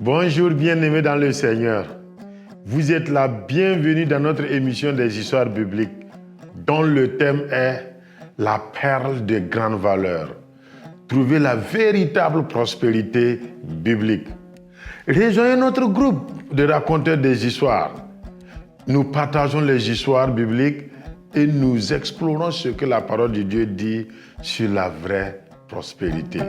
Bonjour bien-aimés dans le Seigneur. Vous êtes la bienvenue dans notre émission des histoires bibliques dont le thème est la perle de grande valeur. Trouver la véritable prospérité biblique. Rejoignez notre groupe de raconteurs des histoires. Nous partageons les histoires bibliques et nous explorons ce que la parole de Dieu dit sur la vraie prospérité.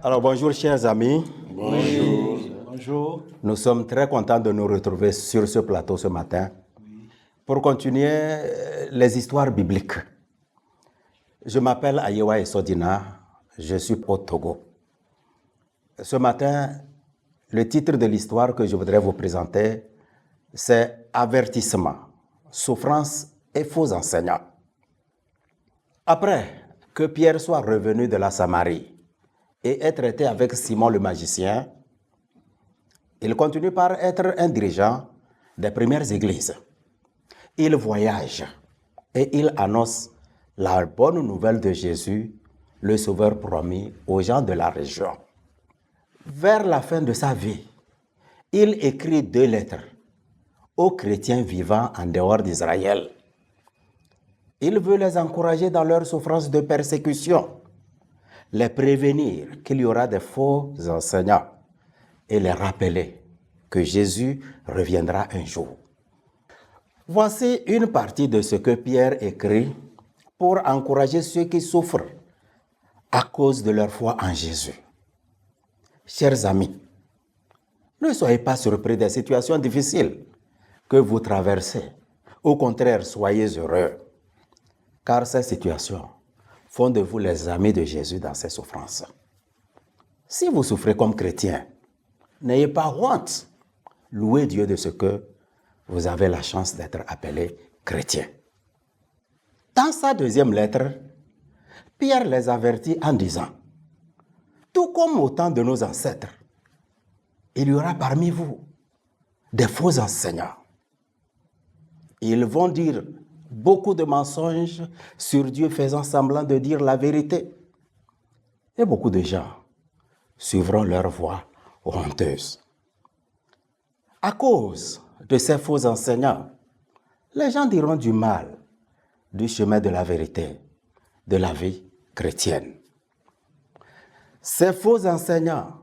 Alors bonjour chers amis. Bonjour. Bonjour. Nous sommes très contents de nous retrouver sur ce plateau ce matin pour continuer les histoires bibliques. Je m'appelle Ayewa Esodina, je suis au Togo. Ce matin, le titre de l'histoire que je voudrais vous présenter, c'est Avertissement, souffrance et faux enseignants. Après que Pierre soit revenu de la Samarie et ait traité avec Simon le magicien, il continue par être un dirigeant des premières églises. Il voyage et il annonce la bonne nouvelle de Jésus, le Sauveur promis aux gens de la région. Vers la fin de sa vie, il écrit 2 lettres aux chrétiens vivant en dehors d'Israël. Il veut les encourager dans leur souffrance de persécution, les prévenir qu'il y aura des faux enseignants et les rappeler que Jésus reviendra un jour. Voici une partie de ce que Pierre écrit pour encourager ceux qui souffrent à cause de leur foi en Jésus. Chers amis, ne soyez pas surpris des situations difficiles que vous traversez. Au contraire, soyez heureux, car ces situations font de vous les amis de Jésus dans ses souffrances. Si vous souffrez comme chrétien, n'ayez pas honte. Louez Dieu de ce que vous avez la chance d'être appelé chrétien. Dans sa 2e lettre, Pierre les avertit en disant, tout comme au temps de nos ancêtres, il y aura parmi vous des faux enseignants. Ils vont dire beaucoup de mensonges sur Dieu faisant semblant de dire la vérité. Et beaucoup de gens suivront leur voie honteuse. À cause de ces faux enseignants, les gens diront du mal du chemin de la vérité, de la vie chrétienne. Ces faux enseignants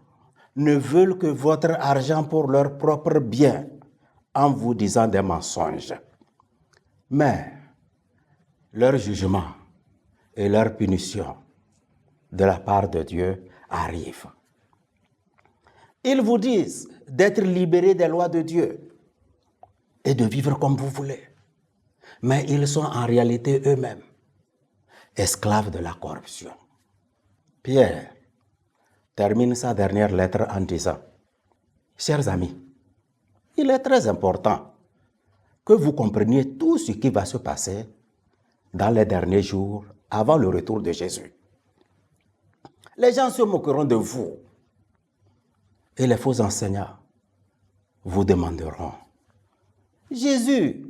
ne veulent que votre argent pour leur propre bien en vous disant des mensonges. Mais leur jugement et leur punition de la part de Dieu arrivent. Ils vous disent d'être libérés des lois de Dieu et de vivre comme vous voulez. Mais ils sont en réalité eux-mêmes esclaves de la corruption. Pierre termine sa dernière lettre en disant, chers amis, il est très important que vous compreniez tout ce qui va se passer dans les derniers jours avant le retour de Jésus. Les gens se moqueront de vous et les faux enseignants vous demanderont, Jésus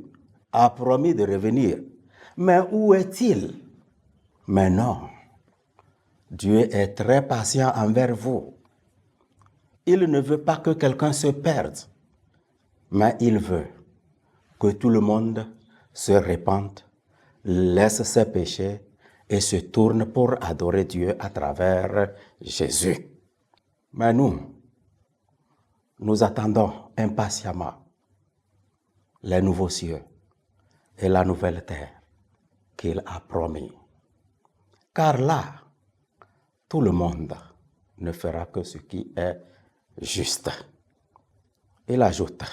a promis de revenir, mais où est-il? Mais non, Dieu est très patient envers vous. Il ne veut pas que quelqu'un se perde, mais il veut que tout le monde se répande, laisse ses péchés et se tourne pour adorer Dieu à travers Jésus. Mais nous attendons impatiemment les nouveaux cieux et la nouvelle terre qu'il a promis. Car là, tout le monde ne fera que ce qui est juste. Il ajoute,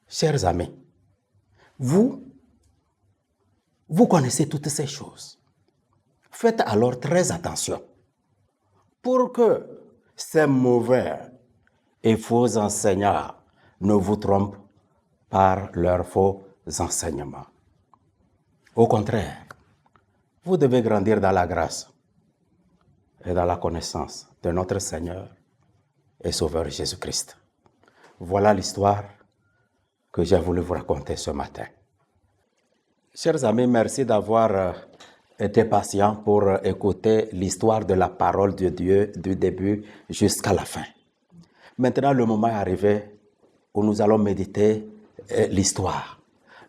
chers amis, vous connaissez toutes ces choses. Faites alors très attention pour que ces mauvais et faux enseignants ne vous trompent par leurs faux enseignements. Au contraire, vous devez grandir dans la grâce et dans la connaissance de notre Seigneur et Sauveur Jésus-Christ. Voilà l'histoire que j'ai voulu vous raconter ce matin. Chers amis, merci d'avoir été patients pour écouter l'histoire de la parole de Dieu du début jusqu'à la fin. Maintenant, le moment est arrivé où nous allons méditer l'histoire.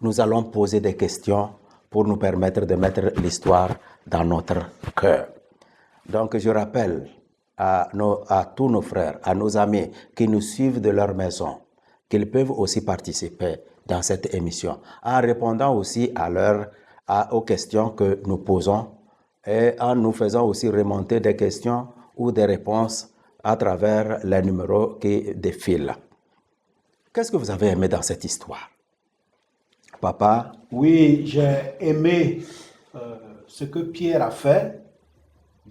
Nous allons poser des questions pour nous permettre de mettre l'histoire dans notre cœur. Donc, je rappelle à tous nos frères, à nos amis qui nous suivent de leur maison, qu'ils peuvent aussi participer dans cette émission, en répondant aussi aux questions que nous posons et en nous faisant aussi remonter des questions ou des réponses à travers les numéros qui défilent. Qu'est-ce que vous avez aimé dans cette histoire? Papa? Oui, j'ai aimé ce que Pierre a fait.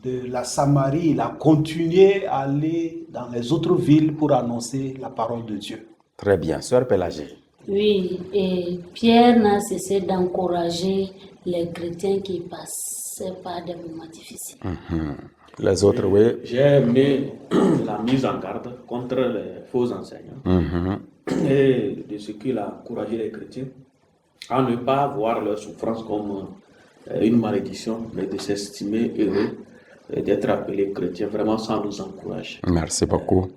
De la Samarie, il a continué à aller dans les autres villes pour annoncer la parole de Dieu. Très bien. Sœur Pélagée? Oui, et Pierre n'a cessé d'encourager les chrétiens qui passaient par des moments difficiles. Les autres, oui. J'ai aimé la mise en garde contre les faux enseignants et de ce qu'il a encouragé les chrétiens à ne pas voir leur souffrance comme une malédiction, mais de s'estimer heureux d'être appelés chrétiens, vraiment ça nous encourage. Merci beaucoup.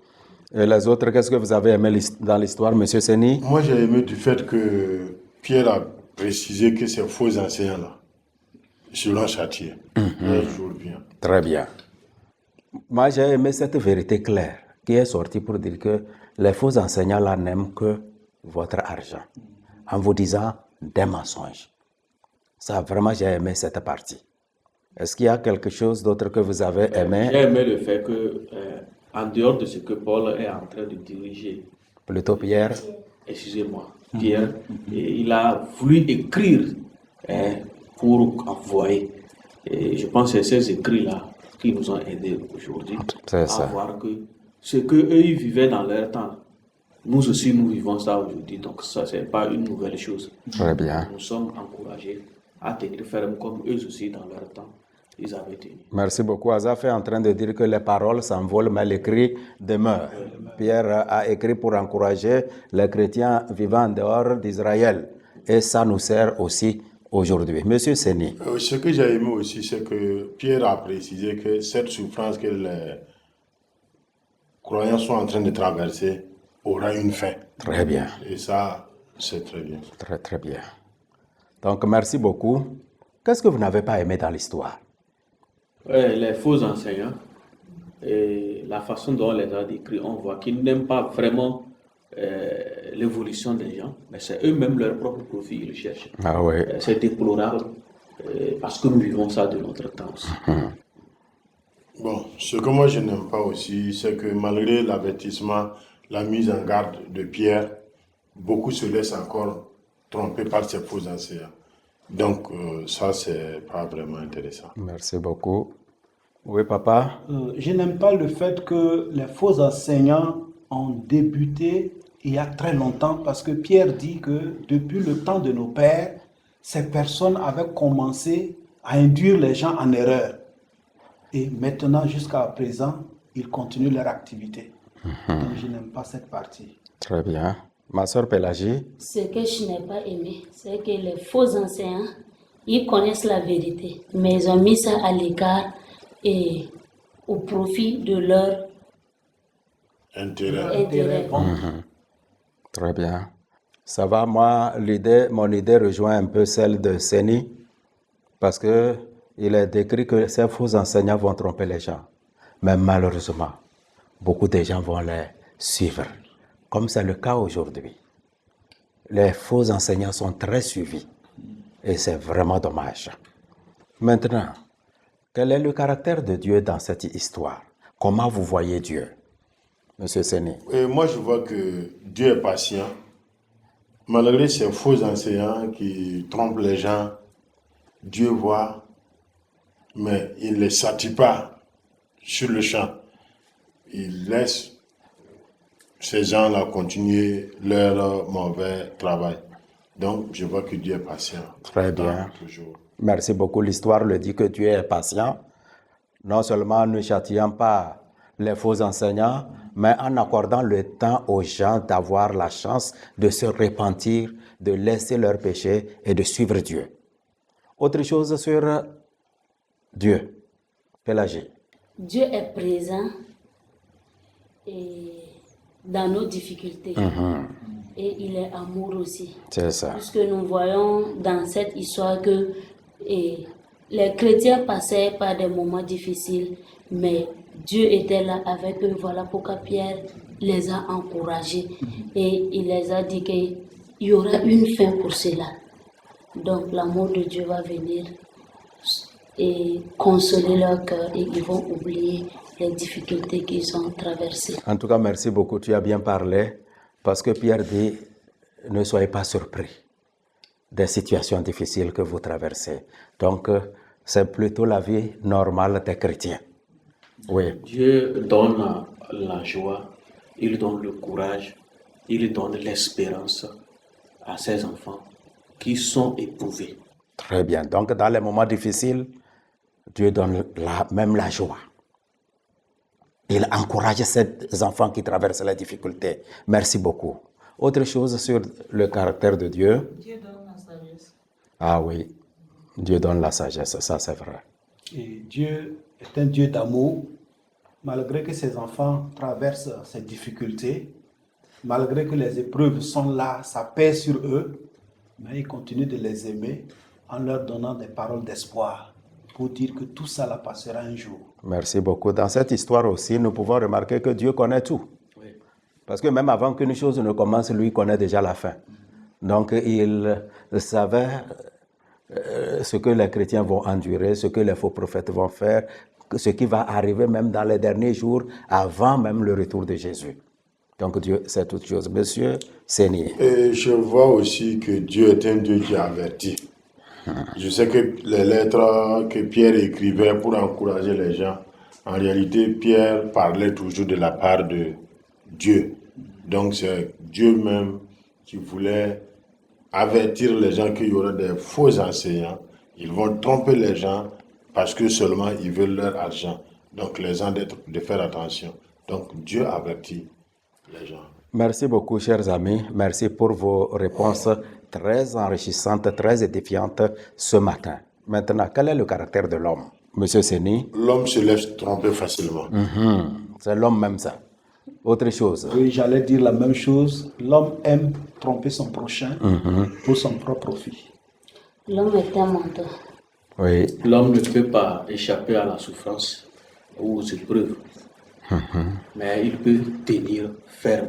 Et les autres, qu'est-ce que vous avez aimé dans l'histoire, M. Seni? Moi, j'ai aimé du fait que Pierre a précisé que ces faux enseignants-là seront châtiés. Toujours bien. Très bien. Moi, j'ai aimé cette vérité claire qui est sortie pour dire que les faux enseignants-là n'aiment que votre argent, en vous disant des mensonges. Ça, vraiment, j'ai aimé cette partie. Est-ce qu'il y a quelque chose d'autre que vous avez aimé? J'ai aimé le fait que, en dehors de ce que Paul est en train de diriger, Plutôt Pierre? Excusez-moi, Pierre, et il a voulu écrire pour envoyer. Et je pense que c'est ces écrits-là qui nous ont aidés aujourd'hui C'est ça. à voir que ce qu'eux ils vivaient dans leur temps, nous aussi nous vivons ça aujourd'hui. Donc ça, ce n'est pas une nouvelle chose. Très bien. Nous sommes encouragés à tenir ferme comme eux aussi dans leur temps, ils avaient tenu. Merci beaucoup. Azaf est en train de dire que les paroles s'envolent, mais l'écrit demeure. Pierre a écrit pour encourager les chrétiens vivant en dehors d'Israël. Et ça nous sert aussi aujourd'hui. Monsieur Seni. Ce que j'ai aimé aussi, c'est que Pierre a précisé que cette souffrance que les croyants sont en train de traverser aura une fin. Très bien. Et ça, c'est très bien. Très, très bien. Donc, merci beaucoup. Qu'est-ce que vous n'avez pas aimé dans l'histoire? Les faux enseignants et la façon dont on les a décrits, on voit qu'ils n'aiment pas vraiment l'évolution des gens, mais c'est eux-mêmes leur propre profit qu'ils cherchent. Ah oui. C'est déplorable parce que nous vivons ça de notre temps aussi. Bon, ce que moi je n'aime pas aussi, c'est que malgré l'avertissement, la mise en garde de Pierre, beaucoup se laissent encore tromper par ces faux enseignants. Donc ça, c'est pas vraiment intéressant. Merci beaucoup. Oui, papa? Je n'aime pas le fait que les faux enseignants ont débuté il y a très longtemps parce que Pierre dit que depuis le temps de nos pères, ces personnes avaient commencé à induire les gens en erreur. Et maintenant, jusqu'à présent, ils continuent leur activité. Donc, je n'aime pas cette partie. Très bien. Ma soeur Pélagie? Ce que je n'ai pas aimé, c'est que les faux enseignants, ils connaissent la vérité, mais ils ont mis ça à l'écart et au profit de leur intérêt. Très bien. Ça va, moi, mon idée rejoint un peu celle de Seni, parce que il est décrit que ces faux enseignants vont tromper les gens. Mais malheureusement, beaucoup de gens vont les suivre, comme c'est le cas aujourd'hui. Les faux enseignants sont très suivis et c'est vraiment dommage. Maintenant, quel est le caractère de Dieu dans cette histoire? Comment vous voyez Dieu, Monsieur Seni? Et moi, je vois que Dieu est patient. Malgré ces faux enseignants qui trompent les gens, Dieu voit, mais il ne les châtie pas sur le champ. Il laisse ces gens-là continuer leur mauvais travail. Donc, je vois que Dieu est patient. Très bien. Toujours. Merci beaucoup. L'histoire le dit que Dieu est patient, non seulement ne châtiant pas les faux enseignants, mais en accordant le temps aux gens d'avoir la chance de se repentir, de laisser leurs péchés et de suivre Dieu. Autre chose sur Dieu, Pélagie. Dieu est présent et dans nos difficultés. Et il est amour aussi. C'est ça. Puisque nous voyons dans cette histoire que les chrétiens passaient par des moments difficiles, mais Dieu était là avec eux. Voilà pourquoi Pierre les a encouragés et il les a dit qu'il y aura une fin pour cela. Donc l'amour de Dieu va venir et consoler leur cœur et ils vont oublier les difficultés qu'ils ont traversées. En tout cas, merci beaucoup. Tu as bien parlé parce que Pierre dit, ne soyez pas surpris des situations difficiles que vous traversez. Donc, c'est plutôt la vie normale des chrétiens. Oui. Dieu donne la joie, il donne le courage, il donne l'espérance à ses enfants qui sont éprouvés. Très bien. Donc, dans les moments difficiles, Dieu donne même la joie. Il encourage ces enfants qui traversent les difficultés. Merci beaucoup. Autre chose sur le caractère de Dieu. Dieu donne la sagesse. Ah oui, Dieu donne la sagesse, ça c'est vrai. Et Dieu est un Dieu d'amour. Malgré que ses enfants traversent ces difficultés, malgré que les épreuves sont là, ça pèse sur eux, mais il continue de les aimer en leur donnant des paroles d'espoir pour dire que tout ça là passera un jour. Merci beaucoup. Dans cette histoire aussi, nous pouvons remarquer que Dieu connaît tout. Oui. Parce que même avant qu'une chose ne commence, lui connaît déjà la fin. Donc il savait ce que les chrétiens vont endurer, ce que les faux prophètes vont faire, ce qui va arriver même dans les derniers jours, avant même le retour de Jésus. Donc Dieu sait toutes choses. Monsieur Sénier. Et je vois aussi que Dieu est un Dieu qui avertit. Je sais que les lettres que Pierre écrivait pour encourager les gens, en réalité, Pierre parlait toujours de la part de Dieu. Donc c'est Dieu même qui voulait avertir les gens qu'il y aura des faux enseignants. Ils vont tromper les gens parce que seulement ils veulent leur argent. Donc les gens de faire attention. Donc Dieu avertit les gens. Merci beaucoup, chers amis. Merci pour vos réponses très enrichissantes, très édifiantes ce matin. Maintenant, quel est le caractère de l'homme? Monsieur Séni, L'homme se laisse tromper facilement. c'est l'homme même ça. Autre chose. Oui, j'allais dire la même chose. L'homme aime tromper son prochain pour son propre profit. L'homme est un menteur. Oui, L'homme ne peut pas échapper à la souffrance ou aux épreuves, mais il peut tenir ferme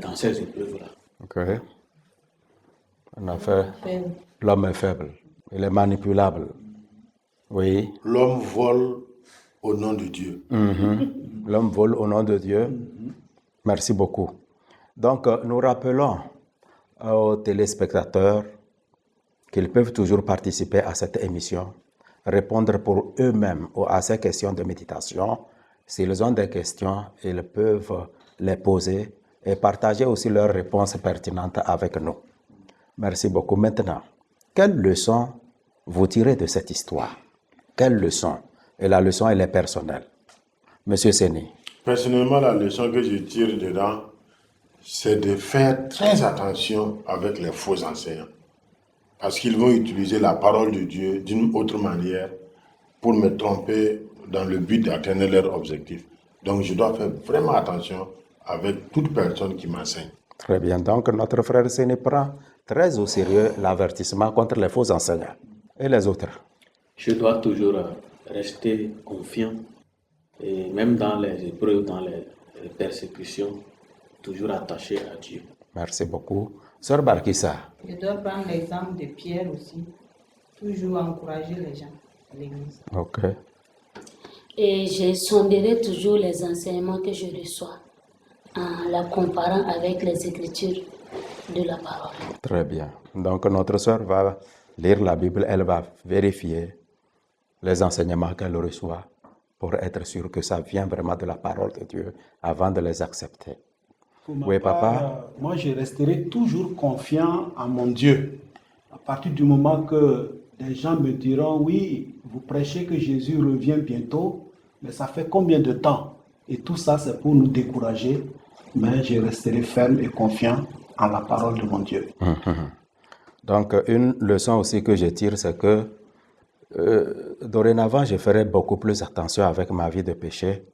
dans ces épreuves-là. ok. En effet, Faible. l'homme est faible. Il est manipulable. Oui. L'homme vole au nom de Dieu. L'homme vole au nom de Dieu. Merci beaucoup. Donc, nous rappelons aux téléspectateurs qu'ils peuvent toujours participer à cette émission, répondre pour eux-mêmes à ces questions de méditation. S'ils ont des questions, ils peuvent les poser et partager aussi leurs réponses pertinentes avec nous. Merci beaucoup. Maintenant, quelle leçon vous tirez de cette histoire? Quelle leçon? Et la leçon, elle est personnelle. Monsieur Séni. Personnellement, la leçon que je tire dedans, c'est de faire très attention avec les faux enseignants. Parce qu'ils vont utiliser la parole de Dieu d'une autre manière pour me tromper dans le but d'atteindre leur objectif. Donc, je dois faire vraiment attention avec toute personne qui m'enseigne. Très bien. Donc, notre frère Séni prend très au sérieux l'avertissement contre les faux enseignants. Et les autres? Je dois toujours rester confiant et même dans les épreuves, dans les persécutions, toujours attaché à Dieu. Merci beaucoup. Sœur Barkissa. Je dois prendre l'exemple de Pierre aussi. Toujours encourager les gens à l'église. OK. Et je sonderai toujours les enseignements que je reçois en la comparant avec les écritures de la parole. Très bien. Donc, notre sœur va lire la Bible, elle va vérifier les enseignements qu'elle reçoit pour être sûre que ça vient vraiment de la parole de Dieu avant de les accepter. Pour ma Oui, part, papa. Moi, je resterai toujours confiant en mon Dieu. À partir du moment que des gens me diront, oui, vous prêchez que Jésus revient bientôt, mais ça fait combien de temps? Et tout ça, c'est pour nous décourager, mais je resterai ferme et confiant en la parole de mon Dieu. Donc, une leçon aussi que je tire, c'est que dorénavant, je ferai beaucoup plus attention avec ma vie de péché,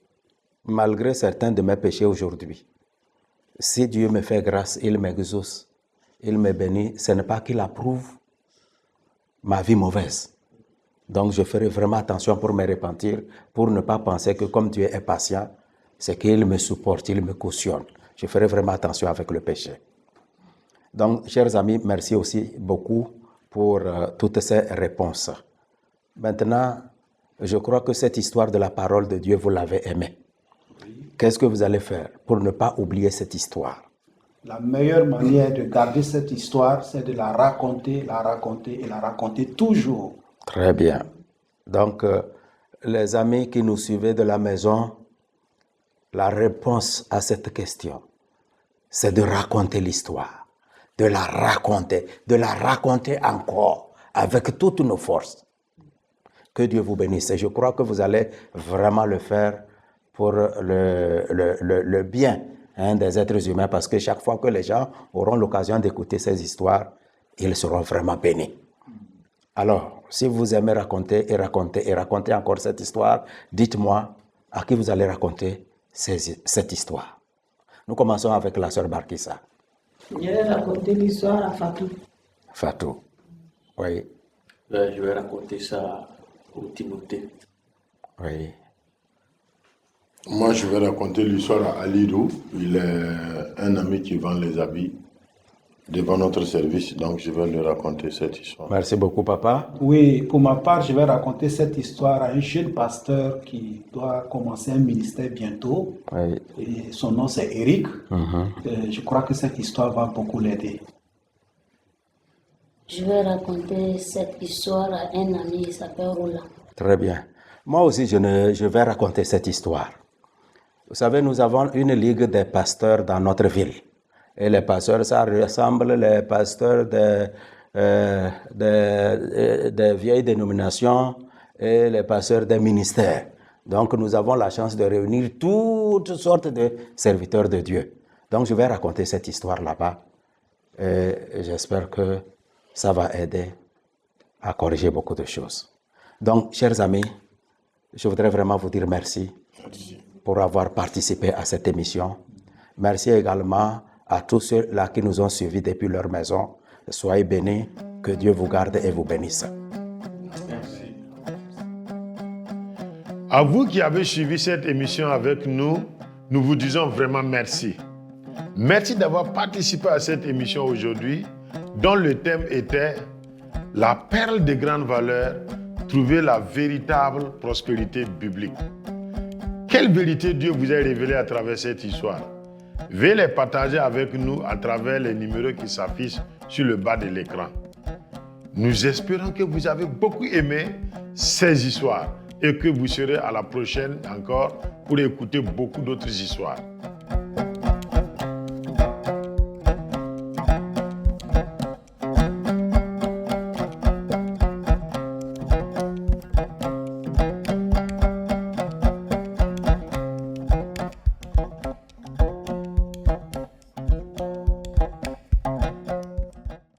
malgré certains de mes péchés aujourd'hui. Si Dieu me fait grâce, il m'exauce, il me bénit, ce n'est pas qu'il approuve ma vie mauvaise. Donc, je ferai vraiment attention pour me repentir, pour ne pas penser que comme Dieu est patient, c'est qu'il me supporte, il me cautionne. Je ferai vraiment attention avec le péché. Donc, chers amis, merci aussi beaucoup pour toutes ces réponses. Maintenant, je crois que cette histoire de la parole de Dieu, vous l'avez aimée. Qu'est-ce que vous allez faire pour ne pas oublier cette histoire? La meilleure manière de garder cette histoire, c'est de la raconter et la raconter toujours. Très bien. Donc, les amis qui nous suivez de la maison, la réponse à cette question, c'est de raconter l'histoire, de la raconter encore avec toutes nos forces. Que Dieu vous bénisse. Et je crois que vous allez vraiment le faire pour le bien des êtres humains, parce que chaque fois que les gens auront l'occasion d'écouter ces histoires, ils seront vraiment bénis. Alors, si vous aimez raconter et raconter encore cette histoire, dites-moi à qui vous allez raconter cette histoire. Nous commençons avec la sœur Barkissa. Je vais raconter l'histoire à Fatou. Fatou. Oui. Je vais raconter ça au Timothée. Oui. Moi, je vais raconter l'histoire à Alidou. Il est un ami qui vend les habits devant notre service, donc je vais lui raconter cette histoire. Merci beaucoup, papa. Oui, pour ma part, je vais raconter cette histoire à un jeune pasteur qui doit commencer un ministère bientôt. Oui. Et son nom, c'est Eric. Je crois que cette histoire va beaucoup l'aider. Je vais raconter cette histoire à un ami, il s'appelle Roland. Très bien. Moi aussi, je vais raconter cette histoire. Vous savez, nous avons une ligue des pasteurs dans notre ville. Et les pasteurs, ça ressemble les pasteurs des vieilles dénominations et les pasteurs des ministères. Donc, nous avons la chance de réunir toutes sortes de serviteurs de Dieu. Donc, je vais raconter cette histoire là-bas. Et j'espère que ça va aider à corriger beaucoup de choses. Donc, chers amis, je voudrais vraiment vous dire merci pour avoir participé à cette émission. Merci également à tous ceux-là qui nous ont suivis depuis leur maison. Soyez bénis, que Dieu vous garde et vous bénisse. Merci. À vous qui avez suivi cette émission avec nous, nous vous disons vraiment merci. Merci d'avoir participé à cette émission aujourd'hui, dont le thème était « La perle de grande valeur, trouver la véritable prospérité biblique ». Quelle vérité Dieu vous a révélée à travers cette histoire? Veuillez les partager avec nous à travers les numéros qui s'affichent sur le bas de l'écran. Nous espérons que vous avez beaucoup aimé ces histoires et que vous serez à la prochaine encore pour écouter beaucoup d'autres histoires.